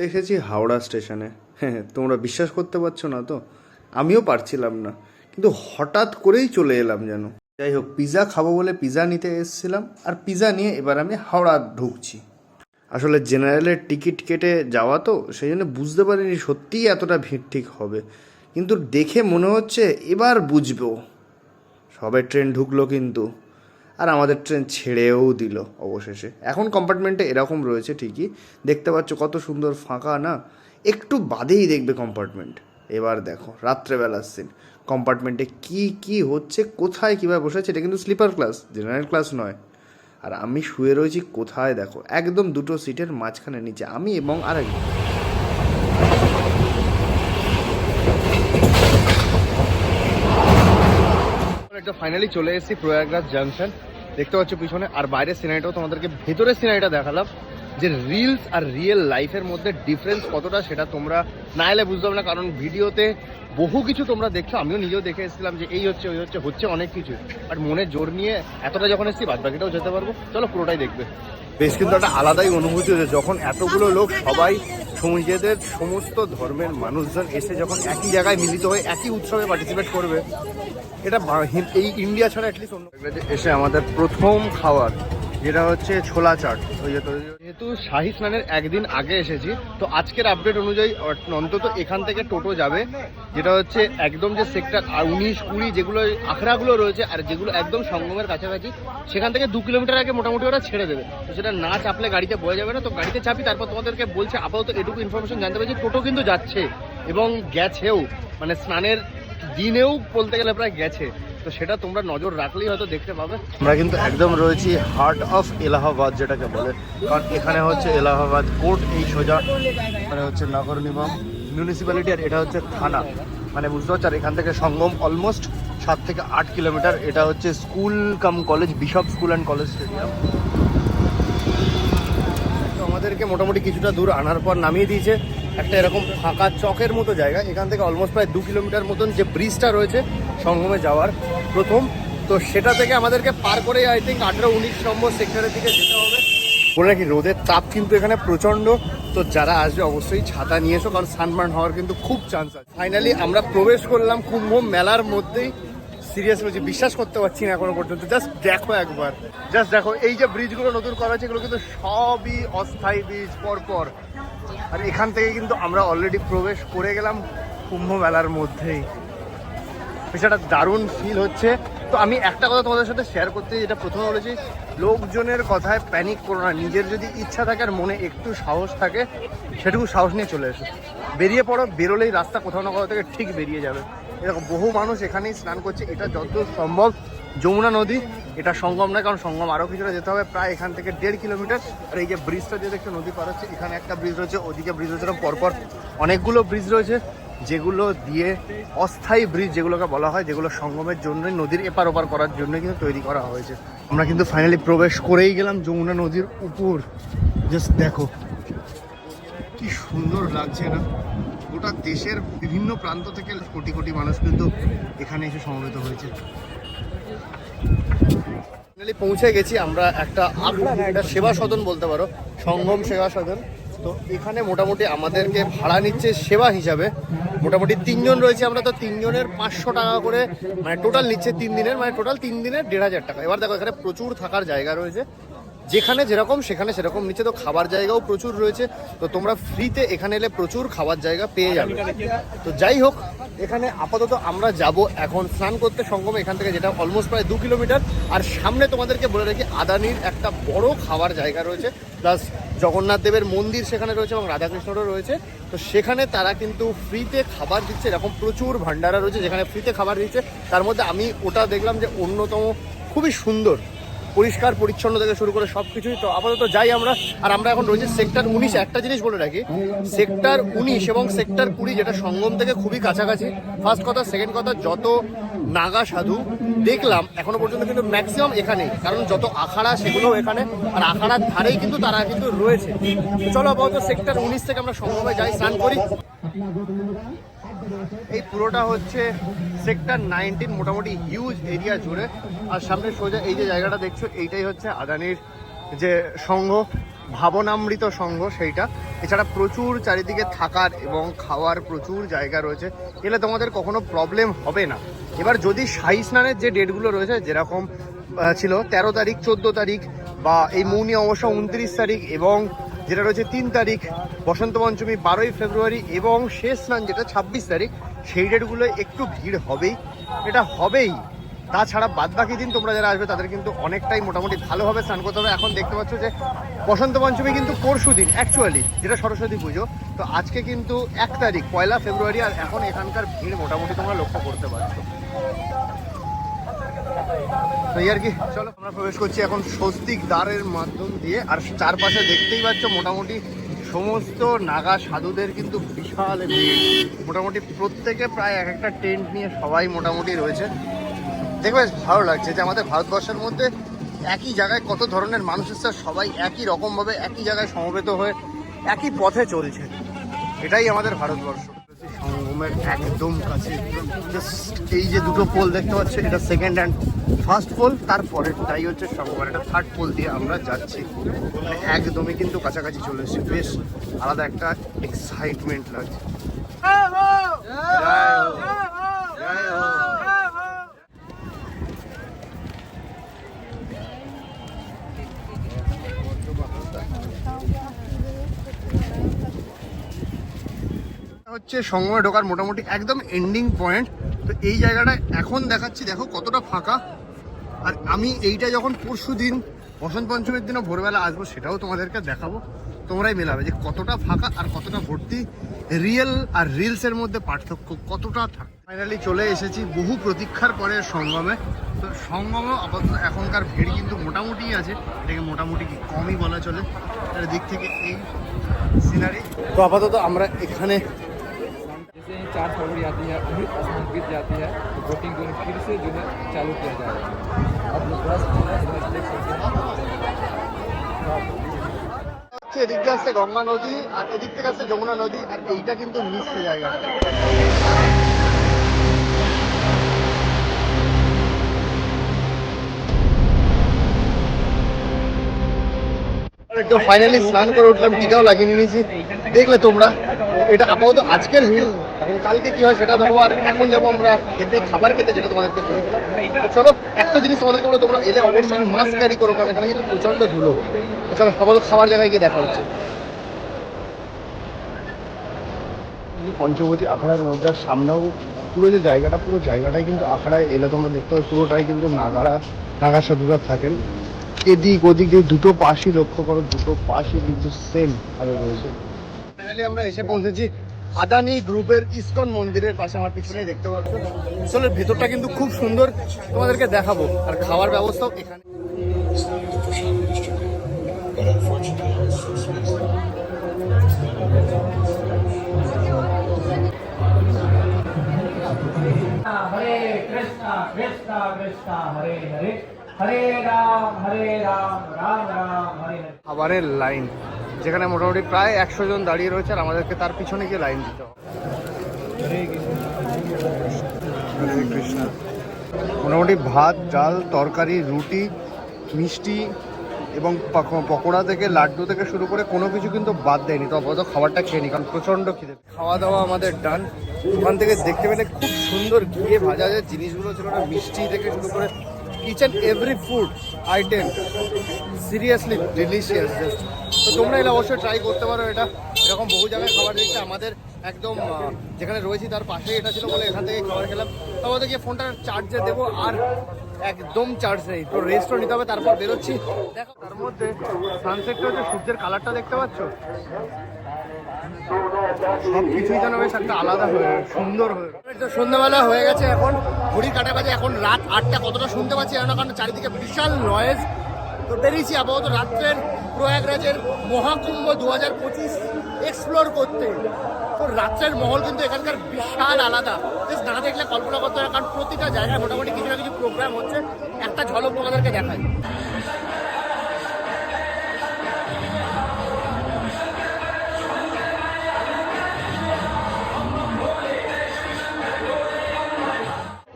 এসেছি হাওড়া স্টেশনে। হ্যাঁ, তোমরা বিশ্বাস করতে পারছো না তো, আমিও পারছিলাম না, কিন্তু হঠাৎ করেই চলে এলাম যেন। যাই হোক, পিৎজা খাবো বলে পিৎজা নিতে এসেছিলাম, আর পিৎজা নিয়ে এবার আমি হাওড়া ঢুকছি। আসলে জেনারেলের টিকিট কেটে যাওয়া তো, সেই জন্য বুঝতে পারিনি সত্যিই এতটা ভিড় ঠিক হবে, কিন্তু দেখে মনে হচ্ছে এবার বুঝবো। সবে ট্রেন ঢুকলো কিন্তু, আর আমাদের ট্রেন ছেড়েও দিল অবশেষে। এখন কম্পার্টমেন্টে এরকম রয়েছে ঠিকই, দেখতে পাচ্ছ কত সুন্দর ফাঁকা না, একটু বাদেই দেখবে কম্পার্টমেন্ট। এবার দেখো রাত্রেবেলার সিন, কম্পার্টমেন্টে কি কি হচ্ছে, কোথায় কীভাবে বসেছে। এটা কিন্তু স্লিপার ক্লাস, জেনারেল ক্লাস নয়। আর আমি শুয়ে রয়েছি কোথায় দেখো, একদম দুটো সিটের মাঝখানে নিচে, আমি এবং আরেকজন। একটা ফাইনালি চলে এসেছি প্রয়াগরাজ জাংশন, দেখতে পাচ্ছ পিছনে। আর বাইরের সিনারিটাও তোমাদেরকে ভেতরের সিনারিটা দেখালাম, যে রিলস আর রিয়েল লাইফের মধ্যে ডিফারেন্স কতটা সেটা তোমরা না এলে বুঝতে পারবে না, কারণ ভিডিওতে বহু কিছু তোমরা দেখছো, আমিও নিজেও দেখে এসেছিলাম যে এই হচ্ছে ওই হচ্ছে, হচ্ছে অনেক কিছু। বাট মনে জোর নিয়ে এতটা যখন এসেছি, বাদ বাকিটাও যেতে পারবো। চলো পুরোটাই দেখবে। বেশ কিন্তু একটা আলাদাই অনুভূতি হয়েছে যখন এতগুলো লোক, সবাই নিজেদের সমস্ত ধর্মের মানুষজন এসে যখন একই জায়গায় মিলিত হয়ে একই উৎসবে পার্টিসিপেট করবে। এটা এই ইন্ডিয়া ছাড়া অ্যাটলিস্ট অন্য এসে আমাদের প্রথম খাওয়ার যেটা হচ্ছে ছোলা চাট। ওই যেহেতু শাহী স্নানের একদিন আগে এসেছি, তো আজকের আপডেট অনুযায়ী অন্তত এখান থেকে টোটো যাবে, যেটা হচ্ছে একদম যে সেক্টর 19-20 যেগুলো আখড়াগুলো রয়েছে, আর যেগুলো একদম সঙ্গমের কাছাকাছি, সেখান থেকে 2 কিলোমিটার আগে মোটামুটি ওরা ছেড়ে দেবে। তো সেটা না চাপলে গাড়িতে বয়ে যাবে না, তো গাড়িতে চাপি। তারপর তোমাদেরকে বলছে, আপাতত এটুকু ইনফরমেশন জানতে পারছি, টোটো কিন্তু যাচ্ছে এবং গেছেও, মানে স্নানের দিনেও বলতে গেলে প্রায় গেছে। তো সেটা তোমরা নজর রাখলেই হয়তো দেখতে পাবে। আমরা কিন্তু একদম রয়েছি হার্ট অফ এলাহাবাদ যেটাকে বলে, কারণ এখানে হচ্ছে এলাহাবাদ কোর্ট, এই সোজা মানে হচ্ছে নগর নিগম মিউনিসিপ্যালিটি, আর এটা হচ্ছে থানা, মানে বুঝতে পারছো। আর এখান থেকে সঙ্গম অলমোস্ট 7 থেকে 8 কিলোমিটার। এটা হচ্ছে school cum college, Bishop school and college stadium. তো আমাদেরকে মোটামুটি কিছুটা দূর আনার পর নামিয়ে দিয়েছে একটা এরকম ফাঁকা চকের মতো জায়গা। এখান থেকে অলমোস্ট প্রায় 2 কিলোমিটার মতন যে ব্রিজটা রয়েছে সঙ্গমে যাওয়ার প্রথম, তো সেটা থেকে আমাদেরকে পার করে আই থিঙ্ক 18-19 নম্বর সেক্টরের দিকে যেতে হবে। বলে রাখি, রোদের তাপ কিন্তু এখানে প্রচণ্ড, তো যারা আসবে অবশ্যই ছাতা নিয়ে এসো, কারণ সানবার্ন হওয়ার কিন্তু খুব চান্স আছে। ফাইনালি আমরা প্রবেশ করলাম কুম্ভ মেলার মধ্যেই। সিরিয়াস বলছি, বিশ্বাস করতে পারছি না এখনো পর্যন্ত। জাস্ট দেখো একবার, জাস্ট দেখো এই যে ব্রিজগুলো নতুন করা হয়েছে, এগুলো কিন্তু সবই অস্থায়ী ব্রিজ পরপর। আর এখান থেকে কিন্তু আমরা অলরেডি প্রবেশ করে গেলাম কুম্ভ মেলার মধ্যেই। বিষয়টা দারুণ ফিল হচ্ছে। তো আমি একটা কথা তোমাদের সাথে শেয়ার করতে, যেটা প্রথমে বলেছি, লোকজনের কথায় প্যানিক করো না। নিজের যদি ইচ্ছা থাকে আর মনে একটু সাহস থাকে, সেটুকু সাহস নিয়ে চলে এসো, বেরিয়ে পড়ো। বেরোলেই রাস্তা কোথাও না কোথাও থেকে ঠিক বেরিয়ে যাবে। এরকম বহু মানুষ এখানেই স্নান করছে। এটা যত সম্ভব যমুনা নদী, এটা সঙ্গম নয়, কারণ সঙ্গম আরও কিছুটা যেতে হবে, প্রায় এখান থেকে 1.5 কিলোমিটার। আর এই যে ব্রিজটা যে দেখছো নদী পার হচ্ছে, এখানে একটা ব্রিজ রয়েছে, ওদিকে ব্রিজ রয়েছে, পরপর অনেকগুলো ব্রিজ রয়েছে, যেগুলো দিয়ে অস্থায়ী ব্রিজ যেগুলোকে বলা হয়, যেগুলো সঙ্গমের জন্যই, নদীর এপার ওপার করার জন্য কিন্তু তৈরি করা হয়েছে। আমরা কিন্তু ফাইনালি প্রবেশ করেই গেলাম যমুনা নদীর উপর। জাস্ট দেখো কি সুন্দর লাগছে না। গোটা দেশের বিভিন্ন প্রান্ত থেকে কোটি কোটি মানুষ কিন্তু এখানে এসে সমবেত হয়েছে। ফাইনালি পৌঁছে গেছি আমরা একটা আখড়া, এটা সেবা সদন বলতে পারো, সঙ্গম সেবা সদন। তো এখানে মোটামুটি আমাদেরকে ভাড়া নিচ্ছে সেবা হিসাবে, মোটামুটি 3 জন রয়েছে আমরা, তো 3 জনের 500 টাকা করে মানে টোটাল নিচ্ছে 3 দিনের, মানে টোটাল 3 দিনের 1500 টাকা। এবার দেখো এখানে প্রচুর থাকার জায়গা রয়েছে, যেখানে যেরকম সেখানে সেরকম নিচ্ছে। তো খাবার জায়গাও প্রচুর রয়েছে, তো তোমরা ফ্রিতে এখানে এলে প্রচুর খাবার জায়গা পেয়ে যাবে। তো যাই হোক, এখানে আপাতত আমরা যাব এখন স্নান করতে সঙ্গমে, এখান থেকে, যেটা অলমোস্ট প্রায় 2 কিলোমিটার। আর সামনে তোমাদেরকে বলে রাখি, আদানির একটা বড় খাবার জায়গা রয়েছে, প্লাস জগন্নাথ দেবের মন্দির সেখানে রয়েছে এবং রাধাকৃষ্ণরও রয়েছে। তো সেখানে তারা কিন্তু ফ্রিতে খাবার দিচ্ছে, এরকম প্রচুর ভান্ডারা রয়েছে যেখানে ফ্রিতে খাবার দিচ্ছে। তার মধ্যে আমি ওটা দেখলাম যে অন্যতম, খুবই সুন্দর, পরিষ্কার পরিচ্ছন্ন থেকে শুরু করে সব কিছুই। তো আপাতত যাই আমরা। আর আমরা এখন রয়েছে সেক্টর 19। একটা জিনিস বলে রাখি, সেক্টর 19 এবং সেক্টর 20 যেটা সঙ্গম থেকে খুবই কাছাকাছি, ফার্স্ট কথা। সেকেন্ড কথা, যত নাগা সাধু দেখলাম এখনো পর্যন্ত কিন্তু ম্যাক্সিমাম এখানেই, কারণ যত আখাড়া সেগুলোও এখানে, আর আখাড়ার ধারেই কিন্তু তারা কিন্তু রয়েছে। চলো আপাতত সেক্টর 19 থেকে আমরা সঙ্গমে যাই, স্নান করি। এই পুরোটা হচ্ছে সেক্টর 19, মোটামুটি হিউজ এরিয়া জুড়ে। আর সামনে সোজা এই যে জায়গাটা দেখছো, এইটাই হচ্ছে আদানির যে সংঘ, ভাবনামৃত সংঘ সেইটা। এছাড়া প্রচুর চারিদিকে থাকার এবং খাওয়ার প্রচুর জায়গা রয়েছে, এলে তোমাদের কখনো প্রবলেম হবে না। এবার যদি শাহী স্নানের যে ডেটগুলো রয়েছে, যেরকম ছিল 13 তারিখ, 14 তারিখ, বা এই মৌনী অমাবস্যা 29 তারিখ, এবং যেটা রয়েছে 3 তারিখ বসন্ত পঞ্চমী 12ই ফেব্রুয়ারি, এবং শেষ স্নান যেটা 26 তারিখ, সেই ডেটগুলো একটু ভিড় হবেই, এটা হবেই। তাছাড়া বাদবাকি দিন তোমরা যারা আসবে তাদের কিন্তু অনেকটাই মোটামুটি ভালোভাবে স্নান করতে হবে। এখন দেখতে পাচ্ছ যে বসন্ত পঞ্চমী কিন্তু পরশু দিন অ্যাকচুয়ালি, যেটা সরস্বতী পুজো। তো আজকে কিন্তু 1 তারিখ 1 ফেব্রুয়ারি, আর এখন এখানকার ভিড় মোটামুটি তোমরা লক্ষ্য করতে পারছো। তো এই আর কি, চলো আমরা প্রবেশ করছি এখন স্বস্তিক দ্বারের মাধ্যম দিয়ে। আর চারপাশে দেখতেই পাচ্ছ মোটামুটি সমস্ত নাগা সাধুদের কিন্তু বিশাল ভিড়। মোটামুটি প্রত্যেকে প্রায় এক একটা টেন্ট নিয়ে সবাই মোটামুটি রয়েছে। দেখবে ভালো লাগছে যে আমাদের ভারতবর্ষের মধ্যে একই জায়গায় কত ধরনের মানুষ এসছে, সবাই একই রকমভাবে একই জায়গায় সমবেত হয়ে একই পথে চলছে। এটাই আমাদের ভারতবর্ষ। সঙ্গমের একদম কাছে জাস্ট এই যে দুটো পোল দেখতে পাচ্ছ, এটা সেকেন্ড হ্যান্ড ফার্স্ট পোল, তারপরেরটাই হচ্ছে সঙ্গমের, এটা থার্ড পোল দিয়ে আমরা যাচ্ছি। মানে একদমই কিন্তু কাছাকাছি চলে এসেছি, বেশ আলাদা একটা এক্সাইটমেন্ট লাগছে। হচ্ছে সঙ্গমে ঢোকার মোটামুটি একদম এন্ডিং পয়েন্ট। তো এই জায়গাটা এখন দেখাচ্ছি, দেখো কতটা ফাঁকা। আর আমি এইটা যখন পরশু দিন বসন্ত পঞ্চমীর দিনও ভোরবেলা আসবো, সেটাও তোমাদেরকে দেখাবো, তোমরাই মেলাবে যে কতটা ফাঁকা আর কতটা ভর্তি। রিয়েল আর রিলসের মধ্যে পার্থক্য কতটা থাকে। ফাইনালি চলে এসেছি বহু প্রতীক্ষার পরে সঙ্গমে। তো সঙ্গমে আপাতত এখনকার ভিড় কিন্তু মোটামুটি আছে, এটাকে মোটামুটি কি কমই বলা চলে তার দিক থেকে। এই সিনারি তো আপাতত আমরা এখানে। जैसे ही 4 फरवरी आती है, अमृत स्नान बीत जाती है, तो बोटिंग जो है फिर से जो है चालू किया जाएगा। आप लोग बस देख सकते हैं। এদিক থেকে আসছে গঙ্গা নদী, আর এদিক থেকে আসছে যমুনা নদী, আর এইটা কিন্তু মিশছে জায়গাটা। তো ফাইনালি স্নান করে উঠলাম, টিকাও লাগিয়ে নিয়েছি। দেখলে তোমরা, এটা আপাতত আজকের ভিড়। কালকে কি হয় সেটা দেখো। আর এখন যাবো আমরা খেতে, খাবার খেতে, যেটা তোমাদেরকে বলেছিলাম। চলো একটা জিনিস তোমাদেরকে বলো, তোমরা এলে অবশ্যই মাস্ক ক্যারি করো, কারণ এখানে কিন্তু প্রচন্ড ধুলো। চলো আপাতত খাবার জায়গায় গিয়ে দেখা হচ্ছে। পঞ্চবতী আখড়ার মধ্যে সামনেও পুরো যে জায়গাটা, পুরো জায়গাটাই কিন্তু আখড়ায় এলে তোমরা দেখতে পাবে পুরোটাই কিন্তু নাগা সাধুরা থাকেন। এদিক ওদিক যে দুটো পাশই লক্ষ্য করো, দুটো পাশই কিন্তু সেম ভাবে রয়েছে। ফাইনালি আমরা এসে পৌঁছেছি আদানি গ্রুপের ইসকন মন্দিরের পাশে, আমার পিছনেই দেখতে পাচ্ছ। আসলে ভেতরটা কিন্তু খুব সুন্দর, তোমাদেরকে দেখাবো। আর খাওয়ার ব্যবস্থাও এখানে। हरे कृष्णा कृष्णा कृष्णा हरे हरे हरे राम राम राम हरे हरे। খাবারের লাইন, যেখানে মোটামুটি প্রায় 100 জন দাঁড়িয়ে রয়েছে, আর আমাদেরকে তার পিছনে গিয়ে লাইন দিতে হবে। হরে কৃষ্ণ। মোটামুটি ভাত, ডাল, তরকারি, রুটি, মিষ্টি এবং পকোড়া থেকে লাড্ডু থেকে শুরু করে কোনো কিছু কিন্তু বাদ দেয়নি। তো আপাতত খাবারটা খেয়ে নি, কারণ প্রচণ্ড খিদে। খাওয়া দাওয়া আমাদের ডান। ওখান থেকে দেখতে পেলে খুব সুন্দর ঘিয়ে ভাজা যে জিনিসগুলো ছিল না, মিষ্টি থেকে শুরু করে each and every food item seriously delicious just. তো তোমরা এলে অবশ্যই ট্রাই করতে পারো। এটা এরকম বহু জায়গায় খাবার দিচ্ছে, আমাদের একদম যেখানে রয়েছি তার পাশেই এটা ছিল বলে এখান থেকে খাবার খেলাম। তারপরে গিয়ে ফোনটা চার্জে দেবো, আর একদম চার্জ নেই, তো রেস্টও নিতে হবে, তারপর বেরোচ্ছি। দেখো তার মধ্যে সানসেটটা হচ্ছে, সূর্যের কালারটা দেখতে পাচ্ছ, সব কিছুই যেন বেশ একটা আলাদা হয়ে সুন্দর হয়ে। তো সন্ধ্যাবেলা হয়ে গেছে, এখন ঘড়ি কাটা বাজে, এখন রাত 8টা। কতটা শুনতে পাচ্ছি জানো, কারণ চারিদিকে বিশাল নয়েজ। তো বেরিয়েছি আপাতত রাত্রের প্রয়াগরাজের মহাকুম্ভ 2025 এক্সপ্লোর করতে। তো রাত্রের মহল কিন্তু এখানকার বিশাল আলাদা, বেশ না দেখলে কল্পনা করতে হবে, কারণ প্রতিটা জায়গায় মোটামুটি কিছু না কিছু প্রোগ্রাম হচ্ছে। একটা ঝলক তোমাদেরকে দেখায়।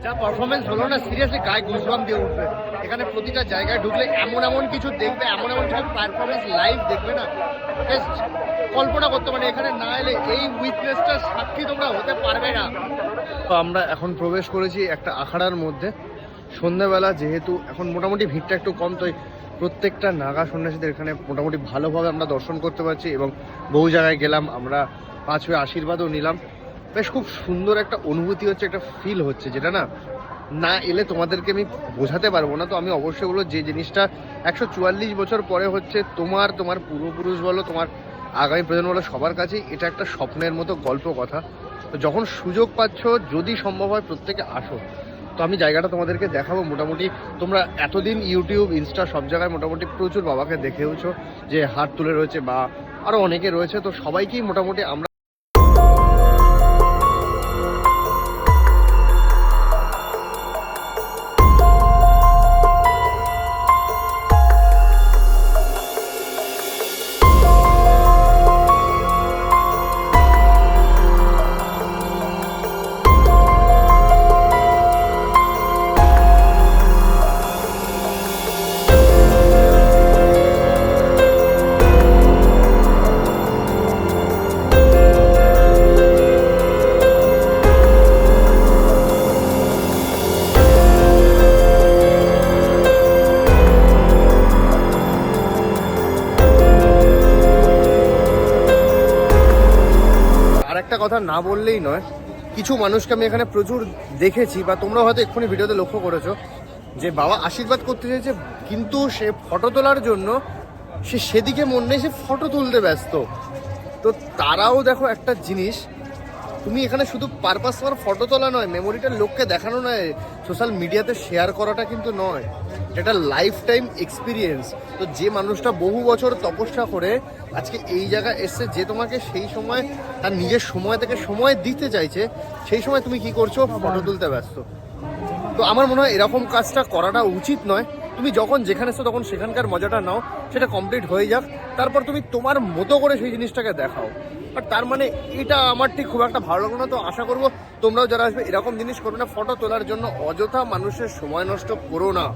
যা পারফরমেন্স হলো না, সিরিয়াসলি গায়ে গুজবাম্প দিয়ে উঠবে। এখানে প্রতিটা জায়গায় ঢুকলে এমন এমন কিছু দেখবে, এমন এমন কিছু পারফরমেন্স লাইভ দেখবে না, জাস্ট কল্পনা করতে পারে। এখানে না এলে এই উইটনেসটা সাক্ষী তোমরা হতে পারবে না। তো আমরা এখন প্রবেশ করেছি একটা আখাড়ার মধ্যে। সন্ধ্যাবেলা যেহেতু এখন মোটামুটি ভিড়টা একটু কম, তো প্রত্যেকটা নাগা সন্ন্যাসীদের এখানে মোটামুটি ভালোভাবে আমরা দর্শন করতে পারছি এবং বহু জায়গায় গেলাম, আমরা পাঁচ হয়ে আশীর্বাদও নিলাম। বেশ খুব সুন্দর একটা অনুভূতি হচ্ছে, একটা ফিল হচ্ছে, যেটা না না এলে তোমাদেরকে আমি বোঝাতে পারবো না। তো আমি অবশ্যই বলবো যে জিনিসটা 144 বছর পরে হচ্ছে, তোমার পূর্বপুরুষ বলো, তোমার আগামী প্রজন্ম বলো, সবার কাছেই এটা একটা স্বপ্নের মতো গল্প কথা। তো যখন সুযোগ পাচ্ছ, যদি সম্ভব হয় প্রত্যেকে আসো। তো আমি জায়গাটা তোমাদেরকে দেখাবো। মোটামুটি তোমরা এতদিন ইউটিউব, ইনস্টা সব জায়গায় মোটামুটি প্রচুর বাবাকে দেখেওছো যে হাত তুলে রয়েছে, বা আরও অনেকে রয়েছে। তো সবাইকেই মোটামুটি আমরা একটা কথা না বললেই নয়, কিছু মানুষকে আমি এখানে প্রচুর দেখেছি, বা তোমরা হয়তো এক্ষুনি ভিডিওতে লক্ষ্য করেছো, যে বাবা আশীর্বাদ করতে চাইছে কিন্তু সে ফটো তোলার জন্য সে সেদিকে মন নেই, সে ফটো তুলতে ব্যস্ত। তো তারাও দেখো একটা জিনিস, তুমি এখানে শুধু পারপাস তোমার ফটো তোলা নয়, মেমোরিটা লোককে দেখানো নয়, সোশ্যাল মিডিয়াতে শেয়ার করাটা কিন্তু নয়, এটা লাইফ টাইম এক্সপিরিয়েন্স। তো যে মানুষটা বহু বছর তপস্যা করে আজকে এই জায়গায় এসছে, যে তোমাকে সেই সময় তার নিজের সময় থেকে সময় দিতে চাইছে, সেই সময় তুমি কি করছো? ফটো তুলতে ব্যস্ত। তো আমার মনে হয় এরকম কাজটা করাটা উচিত নয়। তুমি যখন যেখানে এসছো তখন সেখানকার মজাটা নাও, সেটা কমপ্লিট হয়ে যাক, তারপর তুমি তোমার মতো করে সেই জিনিসটাকে দেখাও। আর তার মানে এটা আমার ঠিক খুব একটা ভালো লাগলো না। তো আশা করবো তোমরাও যারা আসবে এরকম জিনিস করবে না, ফটো তোলার জন্য অযথা মানুষের সময় নষ্ট করো না।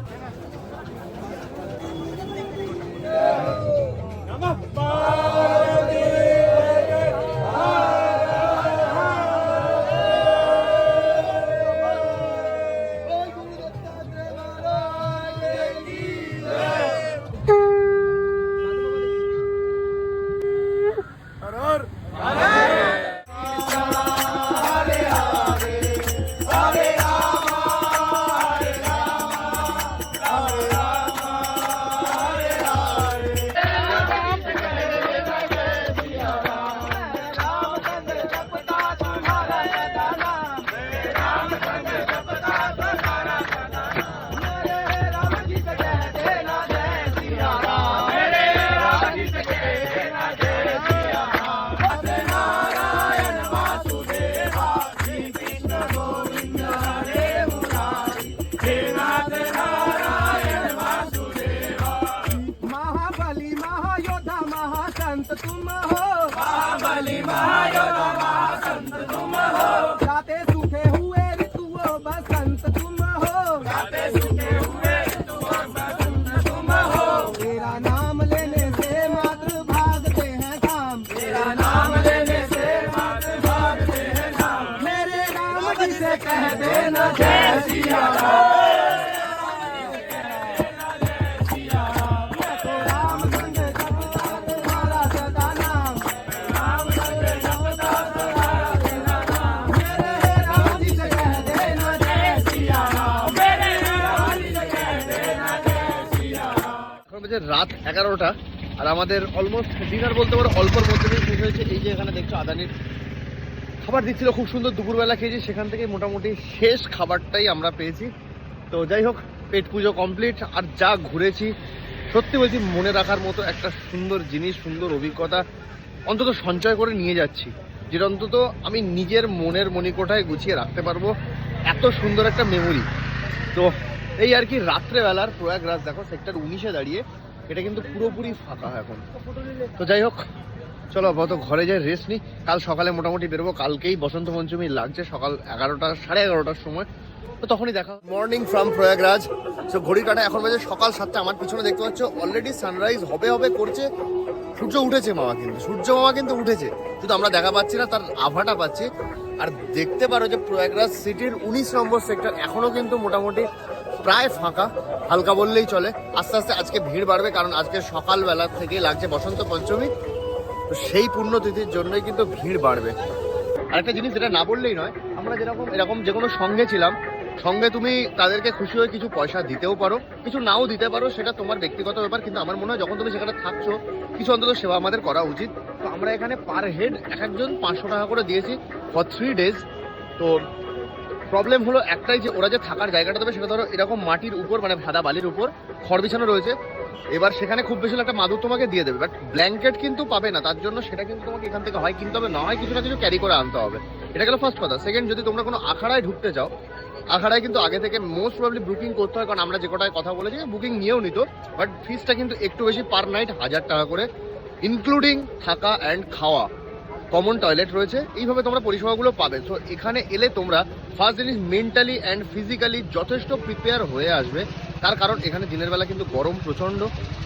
तुम हो महाबली महायोधा महासंत तुम हो, जाते सूखे हुए ऋतुओं बसंत तुम हो, जाते सूखे हुए ऋतुओं बसंत तुम हो, तेरा नाम लेने से मात्र भागते हैं धाम, तेरा नाम लेने से मात्र भागते हैं धाम, मेरे राम जी से कह देना जय सिया राम। রাত 11টা আর আমাদের অলমোস্ট ডিনার বলতে পারো অল্পর মধ্যে শেষ হয়েছে। এই যে এখানে দেখছো আদানির খাবার দিচ্ছিল, খুব সুন্দর, দুপুরবেলা খেয়েছি, সেখান থেকে মোটামুটি শেষ খাবারটাই আমরা পেয়েছি। তো যাই হোক, পেট পুজো কমপ্লিট। আর যা ঘুরেছি সত্যি বলছি, মনে রাখার মতো একটা সুন্দর জিনিস, সুন্দর অভিজ্ঞতা অন্তত সঞ্চয় করে নিয়ে যাচ্ছি, যেটা অন্তত আমি নিজের মনের মণিকোঠায় গুছিয়ে রাখতে পারবো। এত সুন্দর একটা মেমোরি। তো এই আর কি, রাত্রেবেলার প্রয়াগরাজ দেখো সেক্টর 19-এ দাঁড়িয়ে, এটা কিন্তু পুরোপুরি ফাঁকা এখন। তো যাই হোক, চলো আপাতত ঘরে যাই, রেস্ট নিই। কাল সকালে মোটামুটি বেরোবো, কালকেই বসন্ত পঞ্চমী লাগছে, সকাল 11টা সাড়ে 11টার সময়। তো তখনই দেখা। Morning from Prayagraj. সো ঘড়ির কাটা এখন বাজে সকাল 7টা। আমার পিছনে দেখতে পাচ্ছ অলরেডি সানরাইজ হবে করছে। সূর্য উঠেছে মামা, কিন্তু সূর্য মামা কিন্তু উঠেছে, শুধু আমরা দেখা পাচ্ছি না, তার আভাটা পাচ্ছি। আর দেখতে পারো যে প্রয়াগরাজ সিটির 19 নম্বর সেক্টর এখনো কিন্তু মোটামুটি প্রায় ফাঁকা, হালকা বললেই চলে। আস্তে আস্তে আজকে ভিড় বাড়বে, কারণ আজকে সকালবেলা থেকেই লাগছে বসন্ত পঞ্চমী। তো সেই পুণ্যতিথির জন্যই কিন্তু ভিড় বাড়বে। আরেকটা জিনিস যেটা না বললেই নয়, আমরা এরকম যে কোনো সঙ্গে ছিলাম, সঙ্গে তুমি তাদেরকে খুশি হয়ে কিছু পয়সা দিতেও পারো, কিছু নাও দিতে পারো, সেটা তোমার ব্যক্তিগত ব্যাপার। কিন্তু আমার মনে হয় যখন তুমি সেখানে থাকছো, কিছু অন্তত সেবা আমাদের করা উচিত। তো আমরা এখানে পার হেড একজন 500 টাকা করে দিয়েছি ফর 3 days। তো প্রবলেম হলো একটাই, যে ওরা যে থাকার জায়গাটা দেবে সেটা ধরো এরকম মাটির উপর, মানে ভাদা বালির উপর খড় বিছানো রয়েছে। এবার সেখানে খুব বেশি একটা মাদুর তোমাকে দিয়ে দেবে, বাট ব্ল্যাঙ্কেট কিন্তু পাবে না। তার জন্য সেটা কিন্তু তোমাকে এখান থেকে হয় কিনতে হবে, না হয় কিছু না কিছু ক্যারি করে আনতে হবে। এটা গেল ফার্স্ট কথা। সেকেন্ড, যদি তোমরা কোনো আখাড়ায় ঢুকতে চাও, আখাড়ায় কিন্তু আগে থেকে মোস্ট প্রবলি বুকিং করতে হয়, কারণ আমরা যে কটায় কথা বলেছি বুকিং নিয়েও নিত, বাট ফিসটা কিন্তু একটু বেশি, পার নাইট 1000 টাকা করে, ইনক্লুডিং থাকা অ্যান্ড খাওয়া। কমন টয়লেট রয়েছে, এইভাবে তোমরা পরিষেবাগুলো পাবে। তো এখানে এলে তোমরা ফার্স্ট জিনিস মেন্টালি অ্যান্ড ফিজিক্যালি যথেষ্ট প্রিপেয়ার হয়ে আসবে। তার কারণ এখানে দিনের বেলা কিন্তু গরম প্রচণ্ড,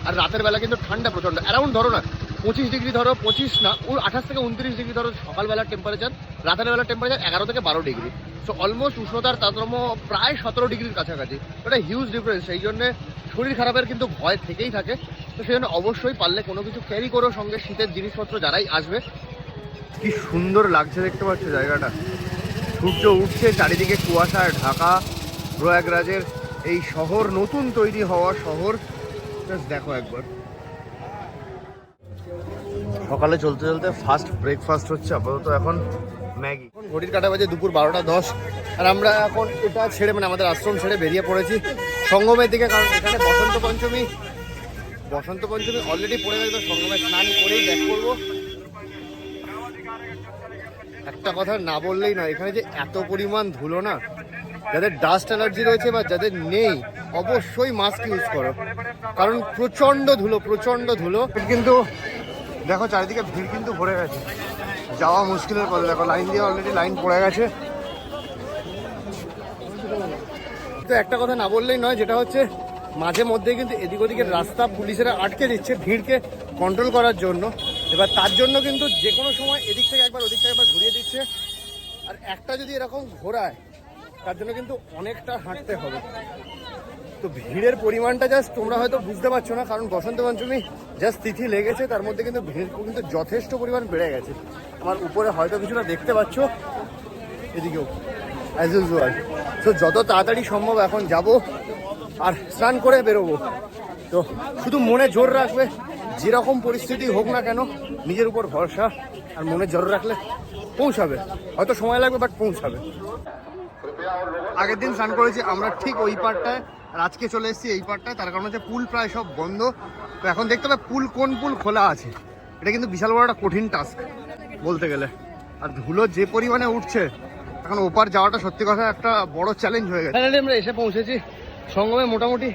আর রাতের বেলা কিন্তু ঠান্ডা প্রচণ্ড। অ্যারাউন্ড ধরো না 25 ডিগ্রি, ধরো 25 না, 28 থেকে 29 ডিগ্রি ধরো সকালবেলার টেম্পারেচার, রাতের বেলার টেম্পারেচার 11 থেকে 12 ডিগ্রি। সো অলমোস্ট উষ্ণতার তারতম্য প্রায় 17 ডিগ্রির কাছাকাছি। ওটা হিউজ ডিফারেন্স। সেই জন্যে শরীর খারাপের কিন্তু ভয় থেকেই থাকে। তো সেই জন্য অবশ্যই পারলে কোনো কিছু ক্যারি করো সঙ্গে, শীতের জিনিসপত্র যারাই আসবে। কি সুন্দর লাগছে দেখতে পাচ্ছ জায়গাটা, সূর্য উঠছে, চারিদিকে কুয়াশায় ঢাকা প্রয়াগরাজের এই শহর, নতুন তৈরি হওয়া শহর। দেখো একবার, সকালে চলতে চলতে ফার্স্ট ব্রেকফাস্ট হচ্ছে আপাতত এখন ম্যাগি। এখন ঘড়ির কাটা বাজে দুপুর 12:10, আর আমরা এখন এটা ছেড়ে, মানে আমাদের আশ্রম ছেড়ে বেরিয়ে পড়েছি সঙ্গমের দিকে, কারণ এখানে বসন্ত পঞ্চমী অলরেডি পড়ে গেছে। তো সঙ্গমে স্নান করেই ব্যাক করবো। একটা কথা না বললেই নয়, এখানে যে এত পরিমাণ ধুলো না, যাদের ডাস্ট অ্যালার্জি রয়েছে বা যাদের নেই, অবশ্যই মাস্ক ইউজ করো, কারণ প্রচণ্ড ধুলো। কিন্তু দেখো চারিদিকে ভিড় কিন্তু ভরে গেছে, যাওয়া মুশকিলের পথে। দেখো লাইন দিয়ে অলরেডি লাইন পড়ে গেছে। তো একটা কথা না বললেই নয়, যেটা হচ্ছে মাঝে মধ্যে কিন্তু এদিক ওদিকের রাস্তা পুলিশেরা আটকে দিচ্ছে ভিড়কে কন্ট্রোল করার জন্য। এবার তার জন্য কিন্তু যে কোনো সময় এদিক থেকে একবার ওদিক থেকে একবার ঘুরিয়ে দিচ্ছে। আর একটা যদি এরকম ঘোরায়, তার জন্য কিন্তু অনেকটা হাঁটতে হবে। তো ভিড়ের পরিমাণটা জাস্ট তোমরা হয়তো বুঝতে পারছো না, কারণ বসন্ত পঞ্চমী জাস্ট তিথি লেগেছে, তার মধ্যে কিন্তু ভিড় কিন্তু যথেষ্ট পরিমাণ বেড়ে গেছে। আমার উপরে হয়তো কিছুটা দেখতে পাচ্ছ, এদিকেও অ্যাজ ইউজুয়াল। তো যত তাড়াতাড়ি সম্ভব এখন যাব আর স্নান করে বেরোবো। তো শুধু মনে জোর রাখবে, যেরকম পরিস্থিতি হোক না কেন নিজের উপর ভরসা আর মনে জোর রাখলে পৌঁছাবে। হয়তো সময় লাগবে, বাট পৌঁছাবে। আগের দিন স্নান করেছি আমরা ঠিক ওই পারটায়, আর আজকে চলে এসেছি এই পারটায়। তার কারণ হচ্ছে পুল প্রায় সব বন্ধ। তো এখন দেখতে হবে কোন পুল খোলা আছে। এটা কিন্তু বিশাল বড় একটা কঠিন টাস্ক বলতে গেলে। আর ধুলো যে পরিমাণে উঠছে, এখন ওপার যাওয়াটা সত্যি কথা একটা বড় চ্যালেঞ্জ হয়ে গেছে। ফাইনালি আমরা এসে পৌঁছেছি সঙ্গমে, মোটামুটি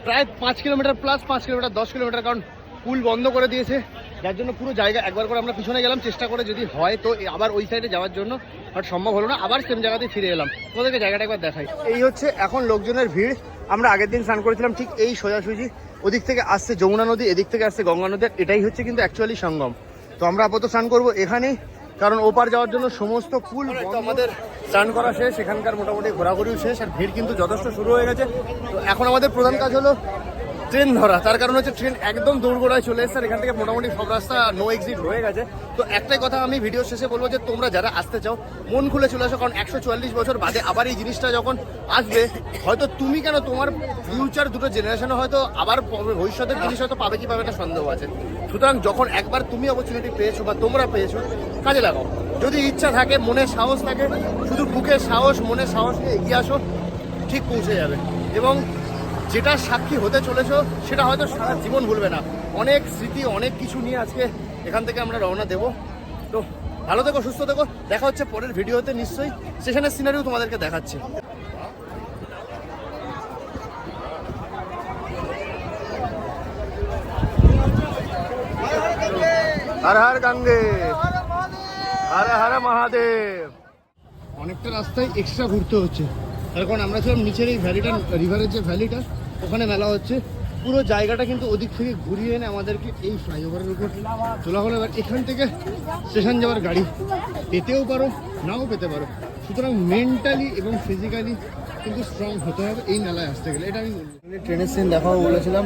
প্রায় 5 কিলোমিটার প্লাস 5 কিলোমিটার 10 কিলোমিটার, কারণ পুল বন্ধ করে দিয়েছে, যার জন্য পুরো জায়গা একবার করে আমরা পিছনে গেলাম চেষ্টা করে, যদি হয় তো আবার ওই সাইডে যাওয়ার জন্য, বাট সম্ভব হলো না। আবার সেম জায়গাতে ফিরে এলাম। তোমাদেরকে জায়গাটা একবার দেখাই। এই হচ্ছে এখন লোকজনের ভিড়। আমরা আগের দিন স্নান করেছিলাম ঠিক এই সোজাসুজি, ওদিক থেকে আসছে যমুনা নদী, এদিক থেকে আসছে গঙ্গা নদী। এটাই হচ্ছে কিন্তু অ্যাকচুয়ালি সঙ্গম। তো আমরা আপাতত স্নান করবো এখানেই, কারণ ওপার যাওয়ার জন্য সমস্ত পুল আমাদের স্নান করা শেষ, এখানকার মোটামুটি ঘোরাঘুরিও শেষ, আর ভিড় কিন্তু যথেষ্ট শুরু হয়ে গেছে। তো এখন আমাদের প্রধান কাজ হলো ট্রেন ধরা। তার কারণ হচ্ছে ট্রেন একদম দৌড়গোড়ায় চলে এসছে, আর এখান থেকে মোটামুটি সব রাস্তা নো এক্সিট হয়ে গেছে। তো একটাই কথা আমি ভিডিও শেষে বলবো, যে তোমরা যারা আসতে চাও মন খুলে চলে আসো, কারণ 144 বছর বাদে আবার এই জিনিসটা যখন আসবে, হয়তো তুমি কেন, তোমার ফিউচার দুটো জেনারেশনে হয়তো আবার ভবিষ্যতের জিনিস হয়তো পাবে কি পাবে একটা সন্দেহ আছে। সুতরাং যখন একবার তুমি অপরচুনিটি পেয়েছো বা তোমরা পেয়েছো, কাজে লাগাও। যদি ইচ্ছা থাকে, মনে সাহস থাকে, শুধু বুকের সাহস, মনের সাহস নিয়ে এগিয়ে আসো, ঠিক পৌঁছে যাবে। এবং যেটা সাক্ষী হতে চলেছো সেটা হয়তো সারা জীবন ভুলবে না। অনেক স্মৃতি, অনেক কিছু নিয়ে আজকে এখান থেকে আমরা রওনা দেবো। তো ভালো থেকো, সুস্থ থেকো, দেখা হচ্ছে পরের ভিডিওতে। নিশ্চয়ই স্টেশনের সিনারিও তোমাদেরকে দেখাচ্ছি। হর হর গঙ্গে, হর হর মহাদেব। অনেকটা রাস্তায় এক্সট্রা ঘুরতে হচ্ছে, তার কারণ আমরা ছিলাম নিচের এই ভ্যালিটা, রিভারের যে ভ্যালিটা, ওখানে মেলা হচ্ছে। পুরো জায়গাটা কিন্তু ওদিক থেকে ঘুরিয়ে এনে আমাদেরকে এই ফ্লাইওভারের উপর তোলা হলো। এবার এখান থেকে স্টেশন যাওয়ার গাড়ি পেতেও পারো, নাও পেতে পারো। সুতরাং মেন্টালি এবং ফিজিক্যালি কিন্তু স্ট্রং হতে হবে এই মেলায় আসতে গেলে। এটা আমি ট্রেনের সিন দেখাবো বলেছিলাম,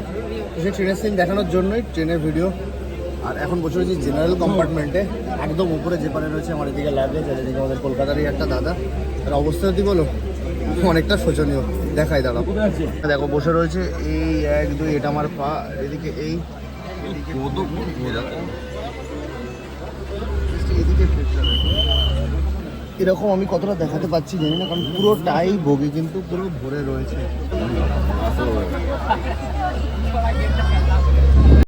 তো সেই ট্রেনের সিন দেখানোর জন্যই ট্রেনের ভিডিও। আর এখন বসে রয়েছি জেনারেল কম্পার্টমেন্টে, একদম উপরে যে পারে রয়েছে আমার এদিকে লাগেজ, আর এদিকে আমাদের কলকাতারই একটা দাদা। তার অবস্থা যদি বলো অনেকটা শোচনীয়। দেখাই দাঁড়াও, দেখো বসে রয়েছে এই 1 2, এটা আমার পা, এদিকে এই এদিকে এদিকে এরকম আমি কতটা দেখাতে পাচ্ছি জানি না, কারণ পুরোটাই বগি কিন্তু পুরো ভরে রয়েছে।